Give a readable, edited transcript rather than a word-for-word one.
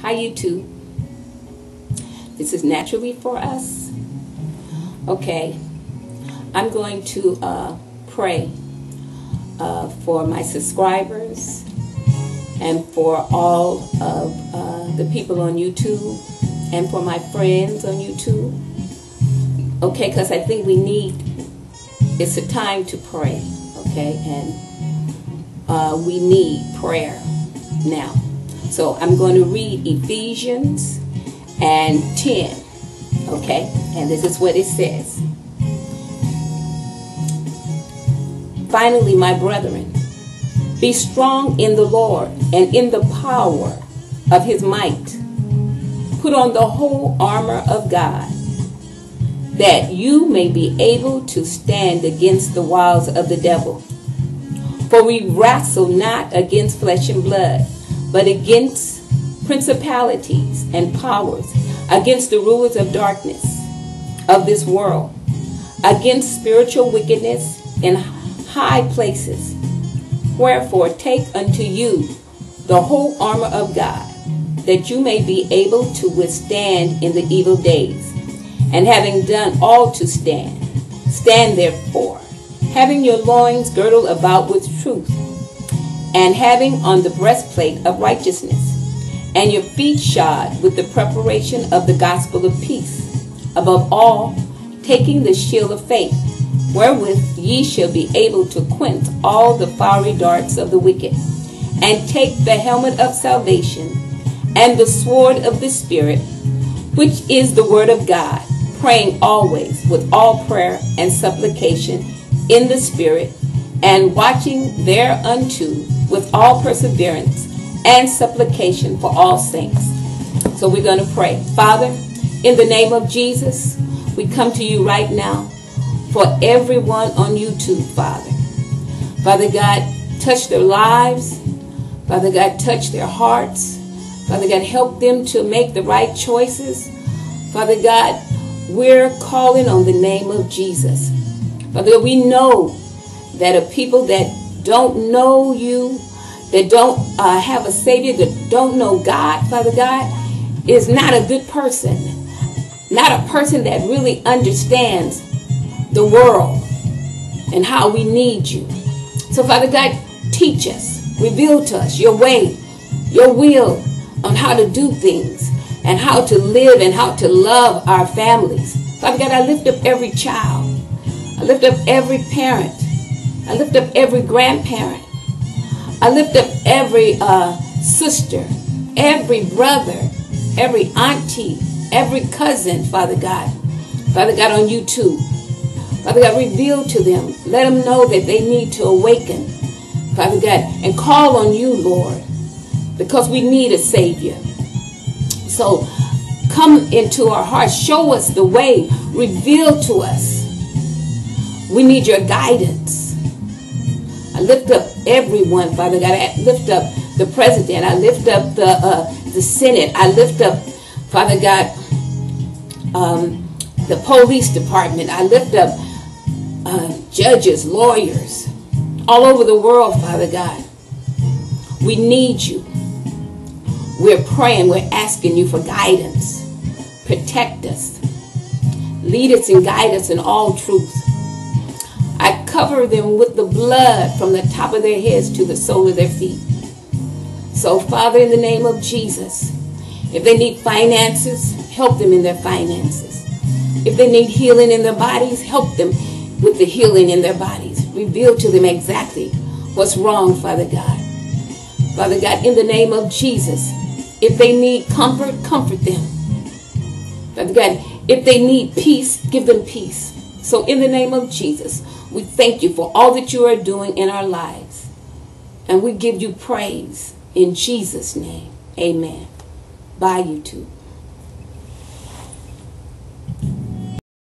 Hi, YouTube. This is naturally for us. Okay, I'm going to pray for my subscribers and for all of the people on YouTube and for my friends on YouTube. Okay, because I think it's a time to pray. Okay, and we need prayer now. So I'm going to read Ephesians and 10. Okay, and this is what it says. Finally, my brethren, be strong in the Lord and in the power of his might. Put on the whole armor of God, that you may be able to stand against the wiles of the devil. For we wrestle not against flesh and blood, but against principalities and powers, against the rulers of darkness of this world, against spiritual wickedness in high places. Wherefore take unto you the whole armor of God, that you may be able to withstand in the evil days. And having done all to stand, stand therefore, having your loins girdled about with truth, and having on the breastplate of righteousness, and your feet shod with the preparation of the gospel of peace. Above all, taking the shield of faith, wherewith ye shall be able to quench all the fiery darts of the wicked, and take the helmet of salvation, and the sword of the Spirit, which is the word of God, praying always with all prayer and supplication in the Spirit, and watching thereunto with all perseverance and supplication for all saints. So we're going to pray. Father, in the name of Jesus, we come to you right now for everyone on YouTube, Father. Father God, touch their lives. Father God, touch their hearts. Father God, help them to make the right choices. Father God, we're calling on the name of Jesus. Father God, we know that a people that don't know you, that don't have a Savior, that don't know God, Father God, is not a good person. Not a person that really understands the world and how we need you. So, Father God, teach us, reveal to us your way, your will on how to do things and how to live and how to love our families. Father God, I lift up every child. I lift up every parent. I lift up every grandparent. I lift up every sister, every brother, every auntie, every cousin, Father God. Father God, on YouTube. Father God, reveal to them. Let them know that they need to awaken, Father God, and call on you, Lord, because we need a Savior. So come into our hearts. Show us the way. Reveal to us. We need your guidance. I lift up everyone, Father God. I lift up the president. I lift up the Senate. I lift up, Father God, the police department. I lift up judges, lawyers, all over the world, Father God. We need you. We're praying. We're asking you for guidance. Protect us. Lead us and guide us in all truth. I cover them with the blood from the top of their heads to the sole of their feet. So, Father, in the name of Jesus, if they need finances, help them in their finances. If they need healing in their bodies, help them with the healing in their bodies. Reveal to them exactly what's wrong, Father God. Father God, in the name of Jesus, if they need comfort, comfort them. Father God, if they need peace, give them peace. So in the name of Jesus, we thank you for all that you are doing in our lives. And we give you praise in Jesus' name. Amen. Bye, YouTube.